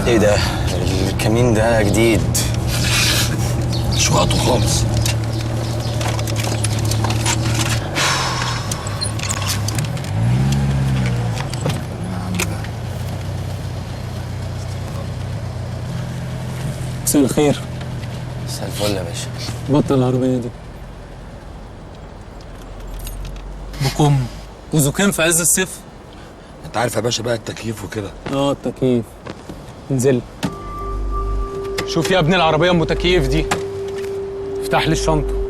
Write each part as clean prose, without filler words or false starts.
ايه ده؟ الكمين ده جديد، مش وقته خالص. مساء الخير. مساء الفل يا باشا. بطل العربية دي بكم وزكام في عز الصيف. انت عارف يا باشا بقى التكييف وكده. التكييف. انزل. شوف يا ابني العربية ام تكييف دي، افتح لي الشنطة.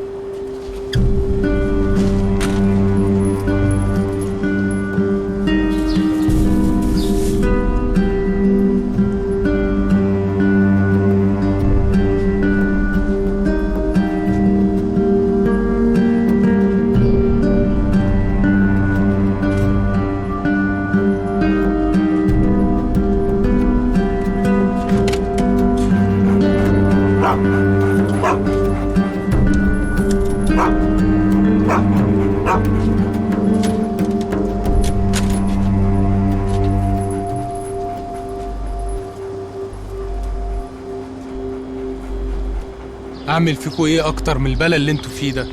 اعمل فيكوا ايه اكتر من البلا اللي انتوا فيه ده؟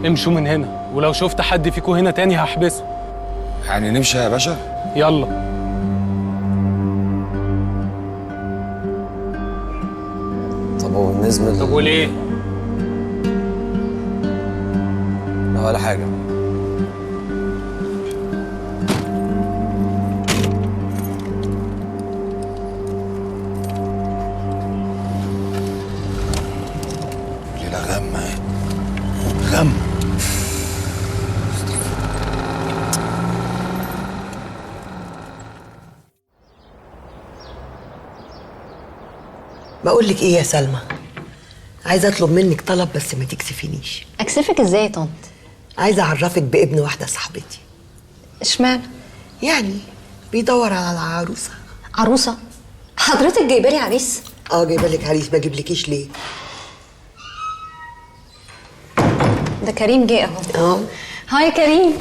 امشوا من هنا، ولو شفت حد فيكوا هنا تاني هحبسه. يعني نمشي يا باشا؟ يلا. طب وبالنسبة طب وليه؟ لا ولا حاجة. ليلة غمة غم. بقول لك ايه يا سلمى، عايزه اطلب منك طلب بس ما تكسفينيش. اكسفك ازاي يا طنط؟ عايزه اعرفك بابن واحده صاحبتي. اشمعنى؟ يعني بيدور على العروسه. عروسه؟ حضرتك جايبه لي عريس؟ جايبه لك عريس، ما اجيبلكيش ليه؟ ده كريم جه اهو. هاي كريم.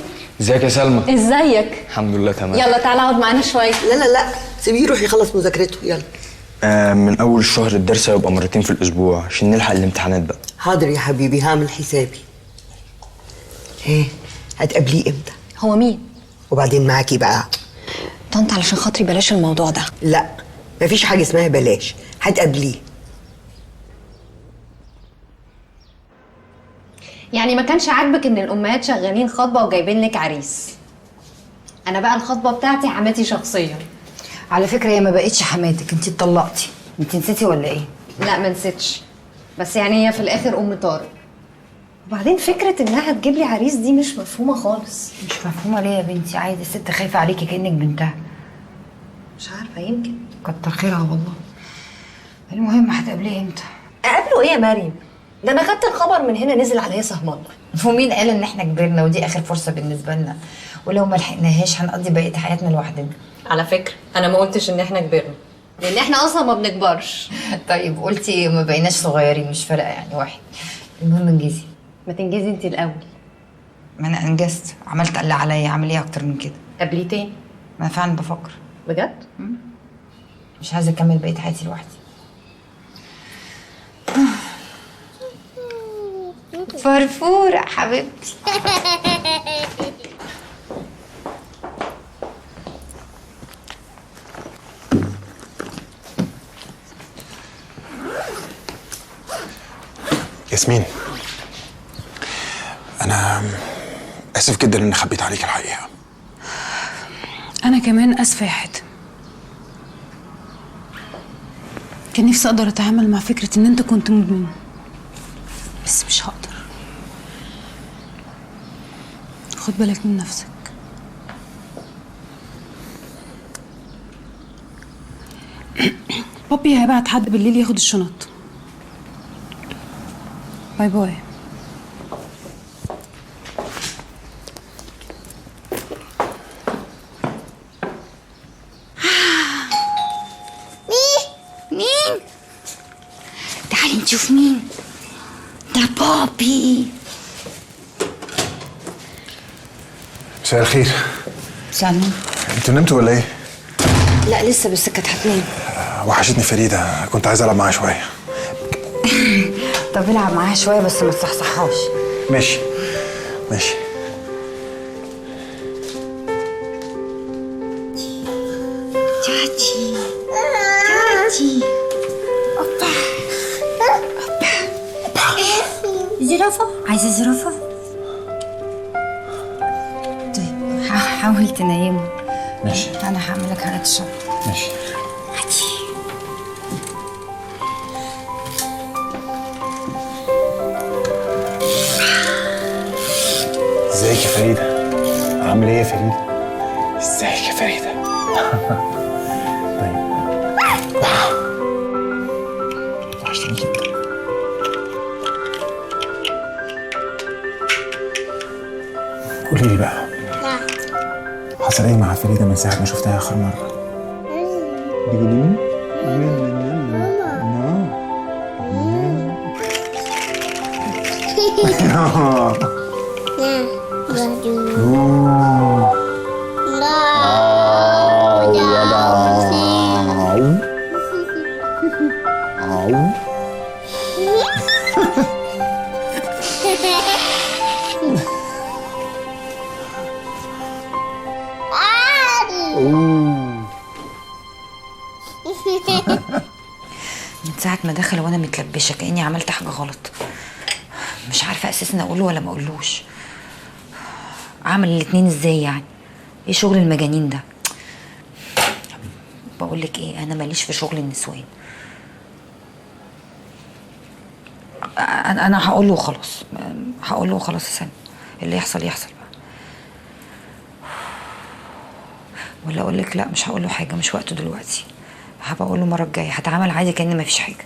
ازيك يا سلمى؟ ازيك؟ الحمد لله تمام. يلا تعالى اقعد معانا شويه. لا سيبيه يروح يخلص مذاكرته. يلا. من اول الشهر الدرس هيبقى مرتين في الاسبوع عشان نلحق الامتحانات بقى. حاضر يا حبيبي، هعمل حسابي. ايه هتقابليه امتى؟ هو مين؟ وبعدين معاكي بقى. طنط علشان خاطري بلاش الموضوع ده. لا مفيش حاجه اسمها بلاش، هتقابليه. يعني ما كانش عاجبك ان الامهات شغالين خطبه وجايبين لك عريس؟ انا بقى الخطبه بتاعتي حماتي شخصيا. على فكرة هي ما بقتش حماتك، انتي اتطلقتي. انتي نسيتي ولا ايه؟ لا ما نسيتش، بس يعني هي في الاخر ام طارق. وبعدين فكره انها تجيب لي عريس دي مش مفهومه خالص. مش مفهومة ليه يا بنتي؟ عادي، الست خايفة عليكي كأنك بنتها. مش عارفه، يمكن. كتر خيرها والله. المهم هتقابليه امتى؟ اقابله ايه يا مريم؟ ده انا خدت الخبر من هنا نزل عليا سهمان. ومين قال ان احنا كبرنا ودي اخر فرصة بالنسبة لنا؟ ولو ما لحقناهاش هنقضي بقية حياتنا لوحدنا. على فكره انا ما قلتش ان احنا كبرنا، لان احنا اصلا ما بنكبرش. طيب قلتي ما بقيناش صغيرين، مش فارقة يعني واحد. المهم انجزي. ما تنجزي انت الاول. ما انا انجزت، عملت اللي عليا، اعمل ايه اكتر من كده؟ قبليه تاني. ما انا فعلا بفكر. بجد؟ مش عايزة اكمل بقية حياتي لوحدي. فرفورة حبيبتي. ياسمين، أنا آسف جدا إني خبيت عليك الحقيقة. أنا كمان آسفة يا حاتم. كان نفسي أقدر أتعامل مع فكرة إن أنت كنت مجنون، بس مش هقدر. خد بالك من نفسك. بابي هيبعت حد بالليل ياخد الشنط. باي باي. شوف مين ده، بابي. مساء الخير. سلام. انتوا نمتوا ولا ايه؟ لا لسه، بس كانت هتنام. وحشتني فريده، كنت عايز العب معاها شويه. طب العب معاها شويه بس ما تصحصحهاش. ماشي ماشي. تاتي تاتي. اوبا اوبا. زرافه، عايزه زرافه؟ طيب حاول تنيمه. ماشي. انا هعمل لك حاجه تشرب. ماشي. ازيك يا فريده؟ عامله ايه يا فريده؟ ازيك يا فريده؟ طيب وحشتني جدا. قولي لي بقى، حصل ايه مع فريده من ساعه ما شفتها اخر مره؟ بيقولي مين؟ من ساعة ما دخل وانا متلبشة كأني عملت حاجة غلط. مش عارفة اساسا اقوله ولا ما اقولوش. اعمل الاتنين ازاي يعني؟ ايه شغل المجانين ده؟ بقولك ايه، انا ماليش في شغل النسوان. انا هقوله وخلاص، هقوله وخلاص يا سامي، اللي يحصل يحصل بقى. ولا اقولك لا، مش هقوله حاجة، مش وقته دلوقتي، هبقى اقوله المرة الجاية. هتعامل عادي كأن مفيش حاجة.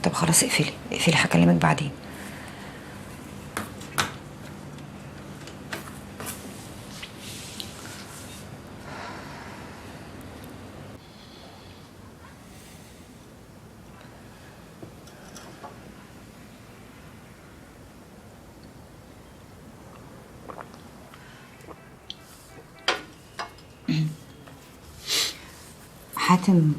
طب خلاص اقفلي اقفلي، هكلمك بعدين. حاتم،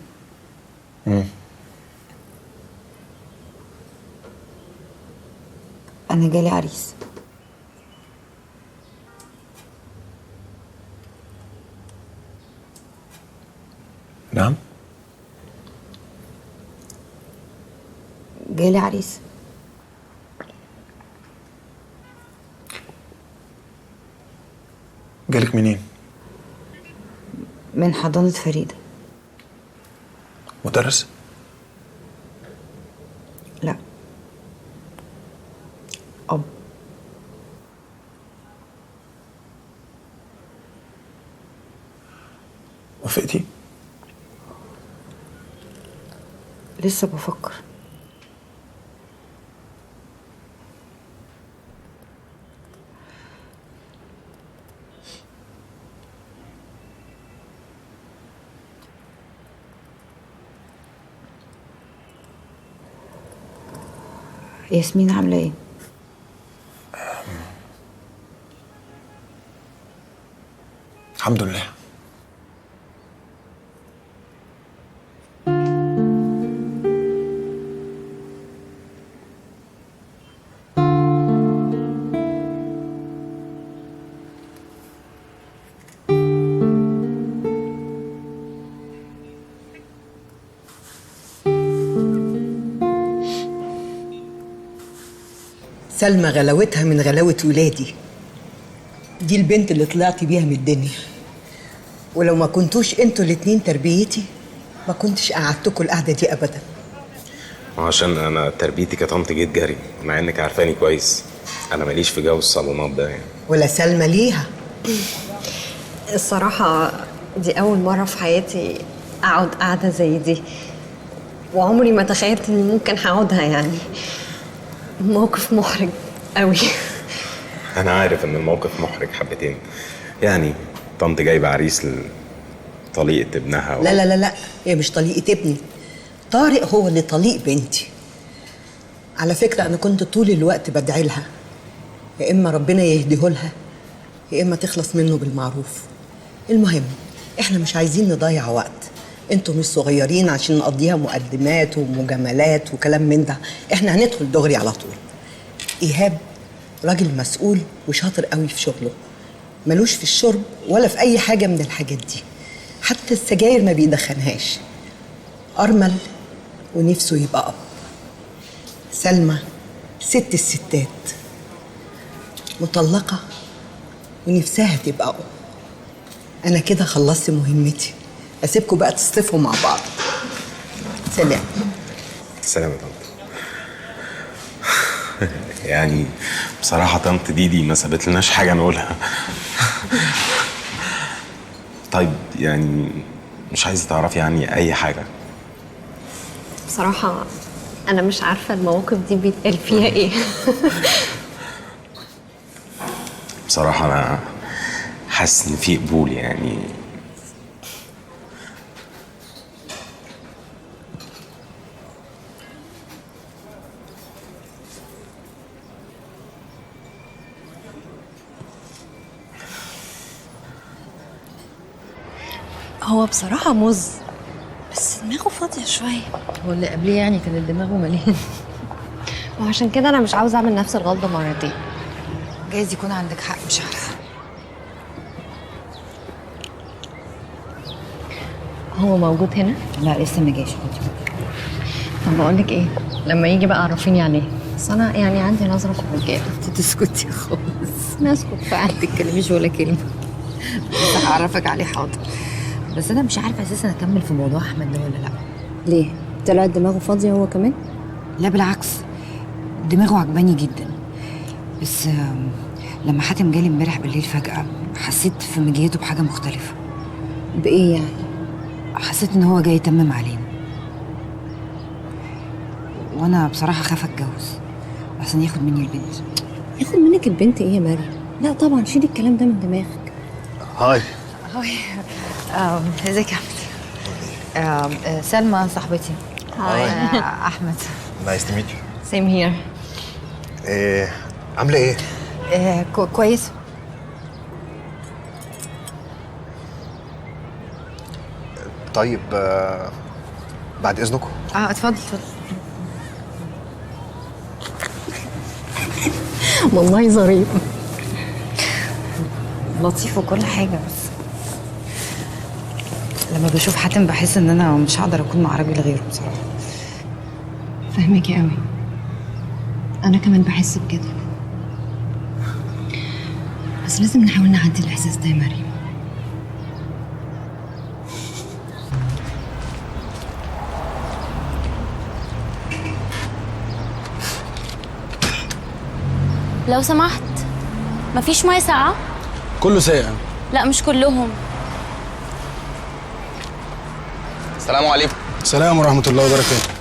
أنا جالي عريس. نعم؟ جالي عريس. جالك منين؟ من حضانة فريدة. مدرس؟ لا، أب. وافقتي؟ لسه بفكر. ياسمين عاملة ايه؟ الحمد لله. سلمى غلاوتها من غلاوة ولادي. دي البنت اللي طلعت بيها من الدنيا، ولو ما كنتوش انتوا الاتنين تربيتي ما كنتش قعدتكوا القعدة دي أبدا. عشان انا تربيتي كطنط جيت جري، مع انك عارفاني كويس انا ماليش في جو الصالونات ده يعني. ولا سلمى ليها. الصراحة دي أول مرة في حياتي أقعد قعدة زي دي، وعمري ما تخيلت إني ممكن هقعدها يعني. موقف محرج قوي. انا عارف ان الموقف محرج حبتين يعني. طنط جايبه عريس لطليقه ابنها لا لا لا لا، هي مش طليقة ابني، طارق هو اللي طليق بنتي. على فكرة أنا كنت طول الوقت بدعي لها، يا إما ربنا يهديه لها يا إما تخلص منه بالمعروف. المهم إحنا مش عايزين نضيع وقت، انتوا مش صغيرين عشان نقضيها مقدمات ومجاملات وكلام من ده. احنا هندخل دغري على طول. إيهاب راجل مسؤول وشاطر قوي في شغله، ملوش في الشرب ولا في أي حاجة من الحاجات دي، حتى السجاير ما بيدخنهاش. أرمل ونفسه يبقى أب. سلمى ست الستات، مطلقة ونفسها تبقى أم. أنا كده خلصت مهمتي، أسيبكم بقى تصطفوا مع بعض. سلام. سلام يا طنط. يعني بصراحة طنط ديدي ما سابت لناش حاجة نقولها. طيب يعني مش عايزة تعرفي عني أي حاجة؟ بصراحة أنا مش عارفة المواقف دي بيتقال فيها إيه. بصراحة أنا حاسس إن في قبول يعني. هو بصراحة مز، بس دماغه فاضية شوية. هو اللي قبليه يعني كانت دماغه مليان. وعشان كده أنا مش عاوزة أعمل نفس الغلطة مرتين. جايز يكون عندك حق، مش عارفة. هو موجود هنا؟ لا لسه ما جاش. طب بقول لك إيه، لما يجي بقى عرفيني عليه، بس أنا يعني عندي نظرة في الرجالة. تسكتي خالص. نسكت فعلا. ما تتكلميش ولا كلمة. بس هعرفك عليه حاضر. بس أنا مش عارفة أساسا أكمل في موضوع أحمد ده ولا لأ. ليه؟ طلعت دماغه فاضية هو كمان؟ لا بالعكس، دماغه عجباني جدا. بس لما حاتم جالي امبارح بالليل فجأة حسيت في مجيته بحاجة مختلفة. بإيه يعني؟ حسيت إن هو جاي يتمم علينا، وأنا بصراحة خاف أتجوز عشان ياخد مني البنت. ياخد منك البنت إيه يا مريم؟ لا طبعا، شيلي الكلام ده من دماغك. هاي. هاي. ازيك يا أحمد؟ سلمى صاحبتي. هاي. أحمد. نايس تو ميت يو. سيم هير. عاملة ايه؟ كويس. طيب بعد اذنكم. اتفضل اتفضل. والله ظريف، لطيف وكل حاجة، بس لما بشوف حاتم بحس ان انا مش هقدر اكون مع راجل غيره بصراحة. فاهمكي قوي. انا كمان بحس بكده، بس لازم نحاول نعدي الاحساس ده يا مريم. لو سمحت، مفيش مية ساقعة؟ كله ساقع. لا مش كلهم. السلام عليكم. السلام ورحمة الله وبركاته.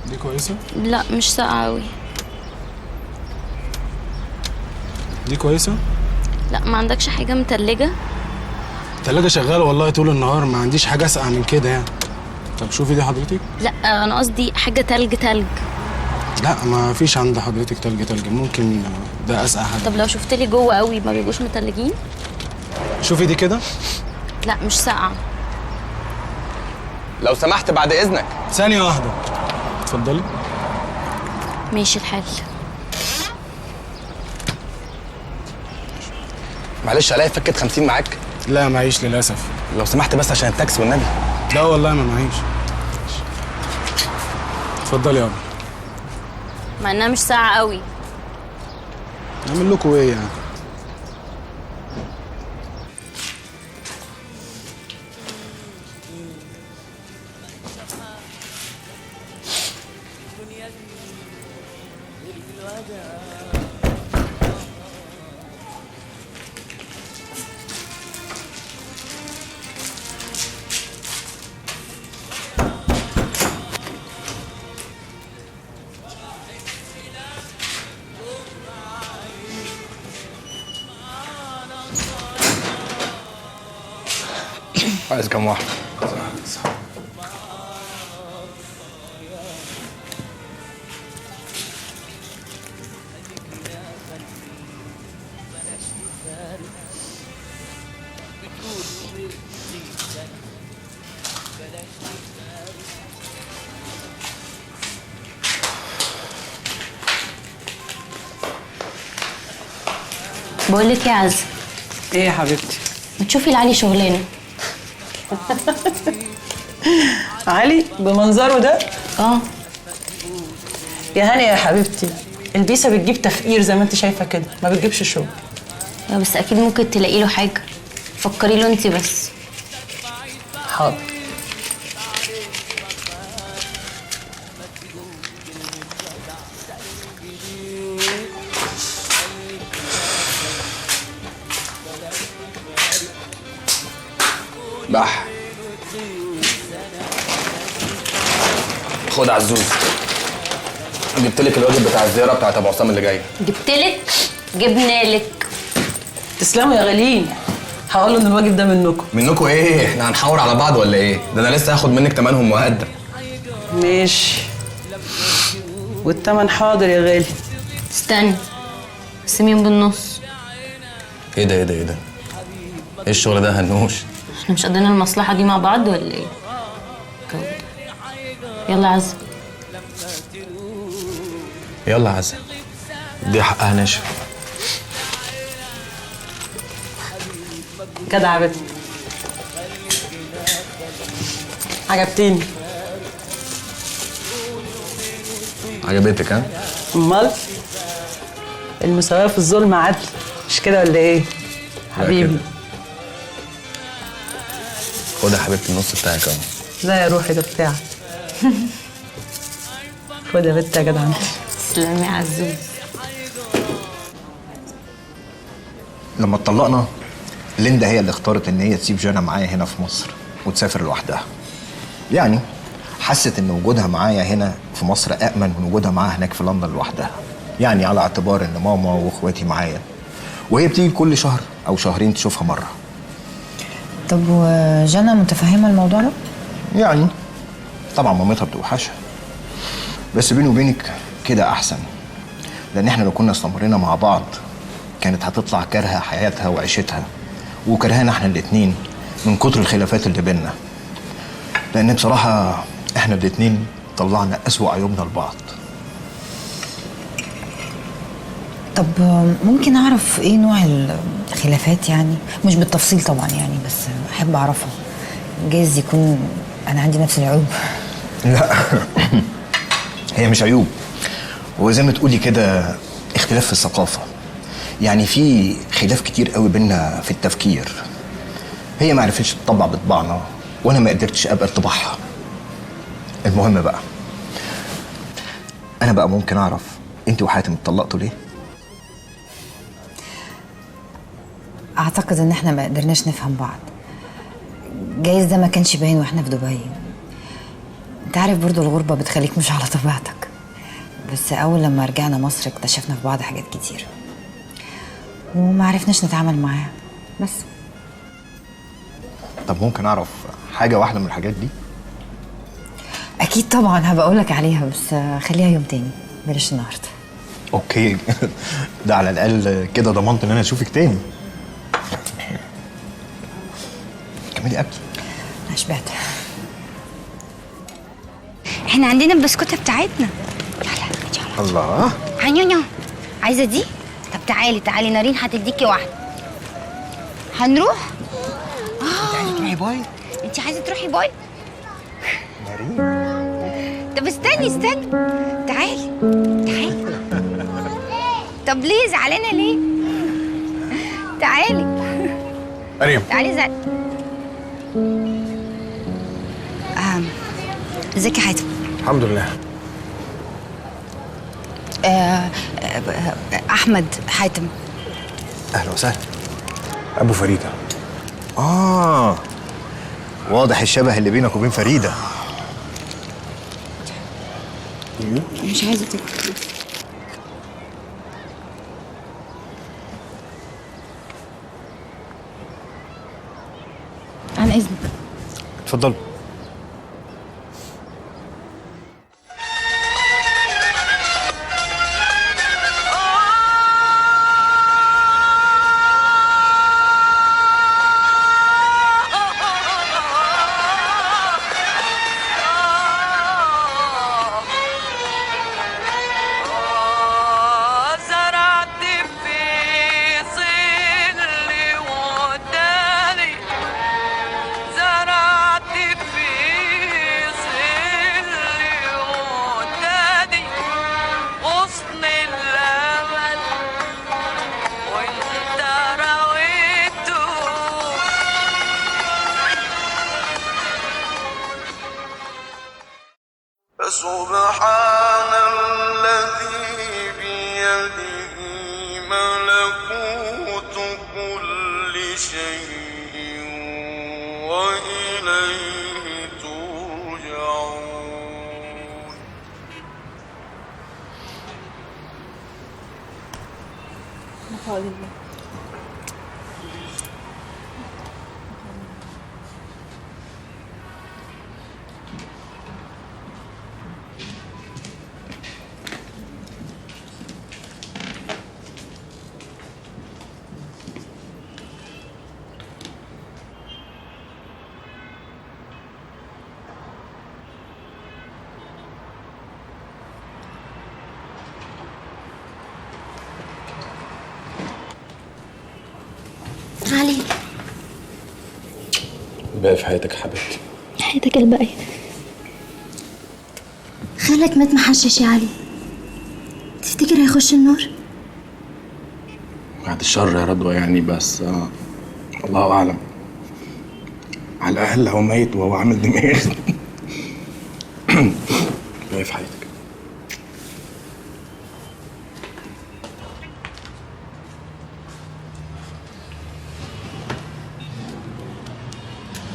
دي كويسة؟ لا مش ساقعة أوي. دي كويسة؟ لا، ما عندكش حاجة متلجة؟ التلاجة شغالة والله طول النهار، ما عنديش حاجة أسقع من كده يعني. طب شوفي دي حضرتك. لا أنا قصدي حاجة تلج تلج. لا ما فيش عند حضرتك تلج، ممكن ده أسقع حاجة. طب لو شفت لي جوه قوي ما بيبقوش متلجين؟ شوفي دي كده. لا مش ساقعة. لو سمحت بعد اذنك. ثانية واحدة. اتفضلي. ماشي الحال. معلش الاقي فكة 50 معاك؟ لا معيش للأسف. لو سمحت بس عشان التاكسي والنبي. لا والله ما معيش. اتفضلي يابا. مع انها مش ساقعة قوي. نعمل لكم ايه يعني؟ عايز كام واحد؟ بقول لك يا عز، ايه يا حبيبتي؟ ما تشوفي لعلي شغلانه. علي بمنظره ده؟ اه. يا هاني يا حبيبتي، البيسه بتجيب تفقير زي ما انت شايفه كده، ما بتجيبش شغل. بس اكيد ممكن تلاقي له حاجه، فكري له انت بس. حاضر. بح خد عزوز، جبت لك الواجب بتاع الزياره بتاعت ابو عصام اللي جايه. جبتلك جبنالك. تسلموا يا غاليين. هقول له ان الواجب ده منكم. منكم ايه؟ احنا هنحور على بعض ولا ايه؟ ده انا لسه هاخد منك تمنهم مقدم. ماشي، والتمن حاضر يا غالي. استني، قسميهم بالنص. ايه ده ايه ده ايه ده؟ ايه الشغل ده هنوش؟ احنا مش قضينا المصلحه دي مع بعض ولا ايه؟ يلا يا عزة. يلا يا عزة، دي حقها ناشف. جدع يا بنت، عجبتيني. عجبتك ها؟ امال المساواه في الظلم عدل، مش كده ولا ايه؟ حبيبي. خد يا حبيبتي النص بتاعك اهو. لا يا روحي، ده بتاعك. خد يا بنت يا جدع انت. تسلمي يا عزوز. لما اتطلقنا ليندا هي اللي اختارت ان هي تسيب جانا معايا هنا في مصر وتسافر لوحدها. يعني حست ان وجودها معايا هنا في مصر أأمن من وجودها معاها هناك في لندن لوحدها. يعني على اعتبار ان ماما واخواتي معايا، وهي بتيجي كل شهر او شهرين تشوفها مره. طب وجنى متفهمه الموضوع ده؟ يعني طبعا مامتها بتوحشها، بس بيني وبينك كده احسن، لان احنا لو كنا استمرينا مع بعض كانت هتطلع كارهه حياتها وعيشتها وكرهانا احنا الاتنين من كتر الخلافات اللي بينا. لان بصراحه احنا الاتنين طلعنا اسوأ عيوبنا لبعض. طب ممكن اعرف ايه نوع الخلافات؟ يعني مش بالتفصيل طبعا يعني، بس احب اعرفها. جايز يكون انا عندي نفس العيوب. لا هي مش عيوب، هو زي ما تقولي كده اختلاف في الثقافه. يعني في خلاف كتير قوي بينا في التفكير. هي ما عرفتش تطبع بطباعنا وانا ما قدرتش ابقى طباعها. المهم بقى، انا بقى ممكن اعرف انت وحاتم اتطلقتوا ليه؟ اعتقد ان احنا ما قدرناش نفهم بعض. جايز ده ما كانش باين واحنا في دبي. انت عارف برضو الغربة بتخليك مش على طبيعتك. بس اول لما رجعنا مصر اكتشفنا في بعض حاجات كتير وما عرفناش نتعامل معاها بس. طب ممكن اعرف حاجه واحده من الحاجات دي؟ اكيد طبعا هبقى اقولك عليها، بس خليها يوم تاني بلاش النهارده. اوكي. ده على الاقل كده ضمنت ان انا اشوفك تاني. كملي اكل. انا شبعت. احنا عندنا البسكوته بتاعتنا. الله. عنيونيو، عايزه دي؟ طب تعالي نارين هتديكي واحده. هنروح؟ انت عايزه تروحي باي؟ انت عايزه تروحي باي؟ نارين. طب استني تعالي. طب ليه زعلانه ليه؟ تعالي مريم. تعالي ازيك يا حاتم؟ الحمد لله. احمد حاتم. اهلا وسهلا. ابو فريده. واضح الشبه اللي بينك وبين فريده. مش عايزه تاكل. عن اذنك. اتفضلوا. زرعت في شيء وإليه ترجعون. علي، باقي في حياتك يا حبيبتي. حياتك الباقية. خالك مات محشش يا علي، تفتكر هيخش النار؟ بعد الشر يا رضوى يعني، بس الله اعلم. على الاقل هو ميت وهو عامل دماغ. باقي في حياتك.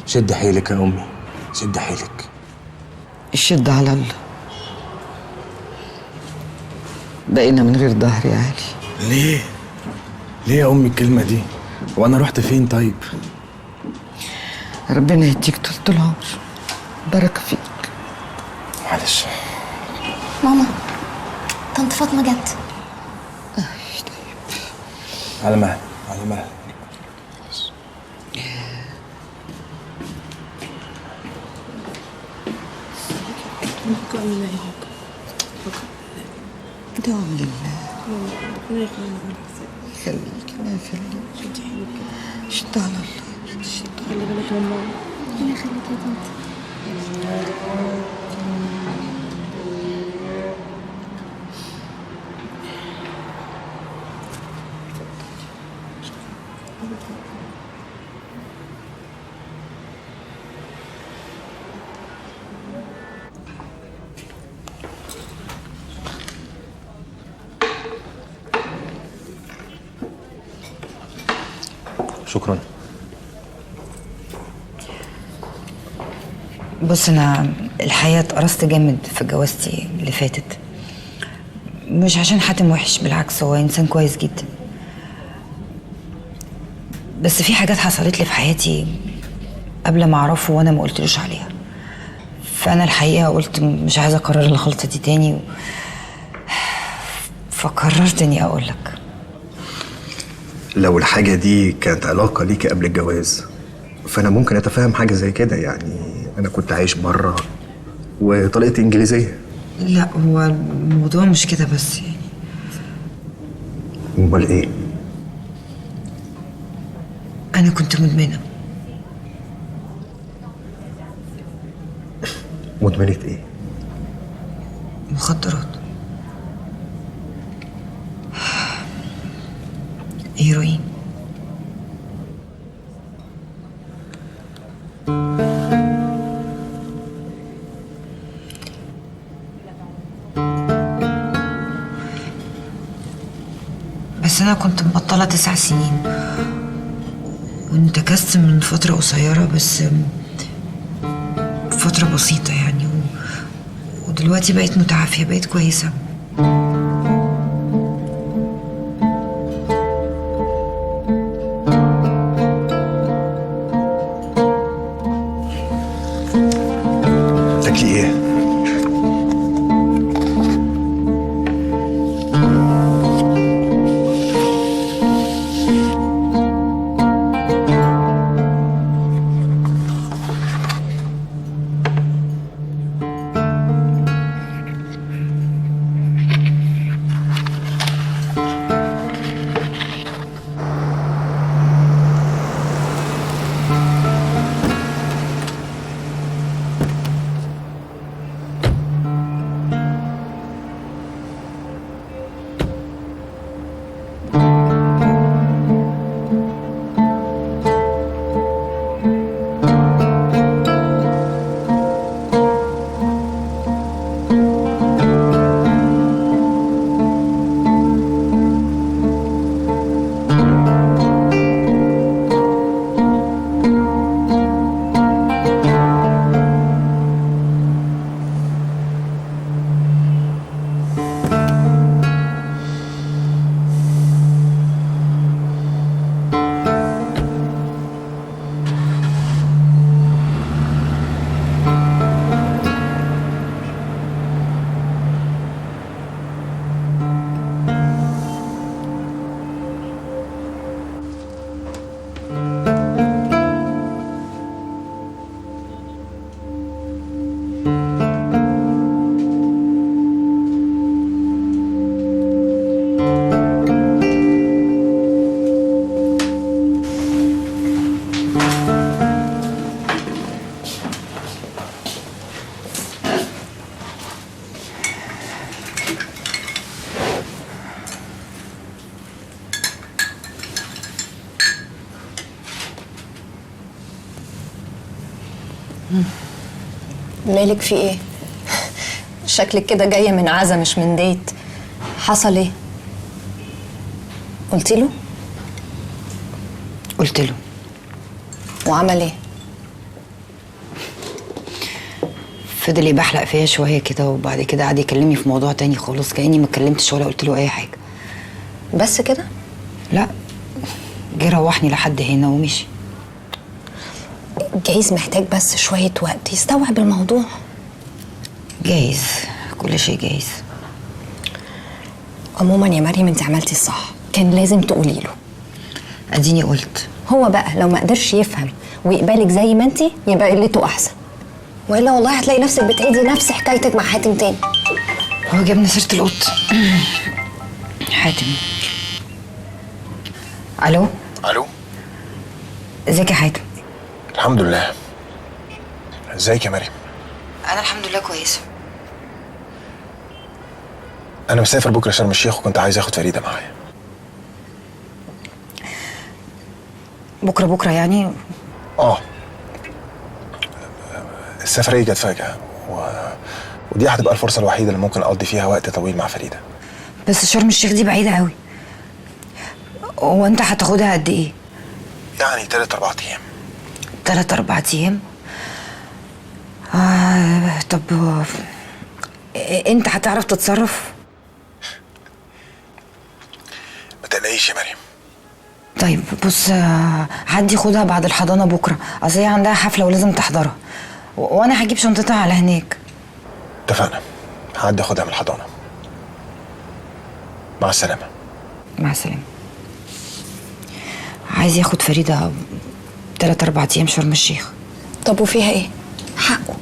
شد حيلك يا امي، شد حيلك. الشد على الله. بقينا من غير ظهر يا علي. ليه؟ ليه يا امي الكلمه دي؟ وانا رحت فين طيب؟ ربنا يديك طول العمر، بركه فيك. معلش. ماما، طنط فاطمة جت. على مهل، على مهل. دوام لله. يخليك، ما يخليك. شد على الله، شد. خلي بالك من ماما. ربنا يخليك يا طنط. شكرا. بص، انا الحقيقه اتقرصت جامد في جوازتي اللي فاتت. مش عشان حاتم وحش، بالعكس هو انسان كويس جدا. بس في حاجات حصلت لي في حياتي قبل ما اعرفه وانا ما قلتلوش عليها. فانا الحقيقه قلت مش عايزه اكرر الغلطه دي تاني فقررت اني اقول لك. لو الحاجة دي كانت علاقة ليكي قبل الجواز فأنا ممكن أتفهم حاجة زي كده. يعني أنا كنت عايش بره وطلقتي إنجليزية. لا، هو الموضوع مش كده بس يعني. أمال إيه؟ أنا كنت مدمنة. مدمنة إيه؟ مخدرات. هيروين. بس أنا كنت مبطلة 9 سنين وانتكست من فترة قصيرة، بس فترة بسيطة يعني ودلوقتي بقيت متعافية، بقيت كويسة. تاكلي ايه؟ مالك في ايه؟ شكلك كده جايه من عزا مش من ديت. حصل ايه؟ قلتي له؟ قلت له. وعمل ايه؟ فضل يبحلق فيا شويه كده، وبعد كده قعد يكلمني في موضوع تاني خالص، كاني ما اتكلمتش ولا قلت له اي حاجه. بس كده؟ لا، جه روحني لحد هنا ومشي. جايز محتاج بس شويه وقت يستوعب الموضوع. جايز، كل شيء جايز. عموما يا مريم انت عملتي الصح، كان لازم تقولي له. اديني قلت. هو بقى لو ما قدرش يفهم ويقبلك زي ما انت، يبقى قلته احسن، والا والله هتلاقي نفسك بتعيدي نفس حكايتك مع حاتم تاني. هو جابني سيره القط. حاتم. الو. الو. ازيك يا حاتم؟ الحمد لله. ازيك يا مريم؟ انا الحمد لله كويسه. انا مسافر بكره شرم الشيخ، وكنت عايز اخد فريده معايا. بكره يعني؟ السفريه جت فجاه ودي هتبقى الفرصه الوحيده اللي ممكن اقضي فيها وقت طويل مع فريده. بس شرم الشيخ دي بعيده قوي. هو انت هتاخدها قد ايه؟ يعني 3-4 ايام. 3-4 ايام؟ طب انت هتعرف تتصرف؟ ما تقلقيش يا مريم. طيب بص، هدي خدها بعد الحضانه بكره، اصل هي عندها حفله ولازم تحضرها، وانا هجيب شنطتها على هناك. اتفقنا. هعدي اخدها من الحضانه. مع السلامه. مع السلامه. عايز ياخد فريده 3-4 ايام شرم الشيخ. طب وفيها ايه؟ حقه،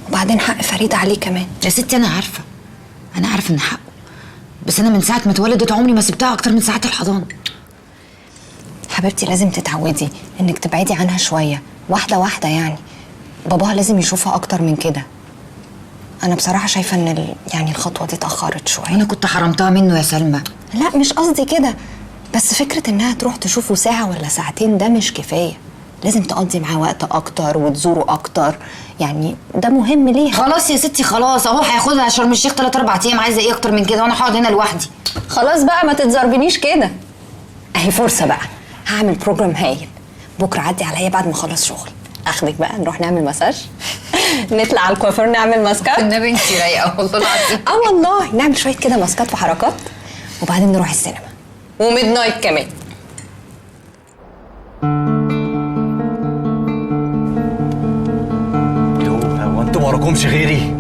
وبعدين حق فريده عليه كمان. يا ستي انا عارفه ان حقه، بس انا من ساعه ما اتولدت عمري ما سبتها اكتر من ساعات الحضانه. حبيبتي لازم تتعودي انك تبعدي عنها شويه، واحده واحده يعني. باباها لازم يشوفها اكتر من كده. انا بصراحه شايفه ان يعني الخطوه دي اتاخرت شويه. انا كنت حرمتها منه يا سلمى. لا مش قصدي كده، بس فكره انها تروح تشوفه ساعه ولا ساعتين ده مش كفايه، لازم تقضي معاه وقت اكتر وتزوره اكتر، يعني ده مهم ليها. خلاص يا ستي خلاص، اهو هياخدها شرم الشيخ 3-4 ايام، عايزه ايه اكتر من كده؟ وانا هقعد هنا لوحدي. خلاص بقى ما تتزربنيش كده، اهي فرصه بقى. هعمل بروجرام هايل بكره، عدي عليا بعد ما اخلص شغل، اخدك بقى نروح نعمل مساج. نطلع على الكوافير نعمل ماسكات. النبي انتي رايقه والله العظيم. والله نعمل شويه كده ماسكات وحركات، وبعدين نروح السينما وميد نايت كمان. هو انتوا وراكمش غيري؟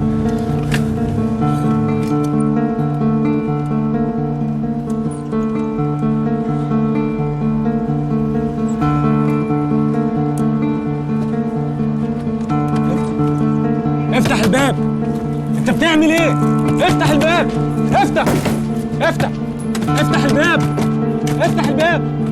افتح الباب. انت بتعمل ايه؟ افتح الباب. افتح الباب. افتح الباب.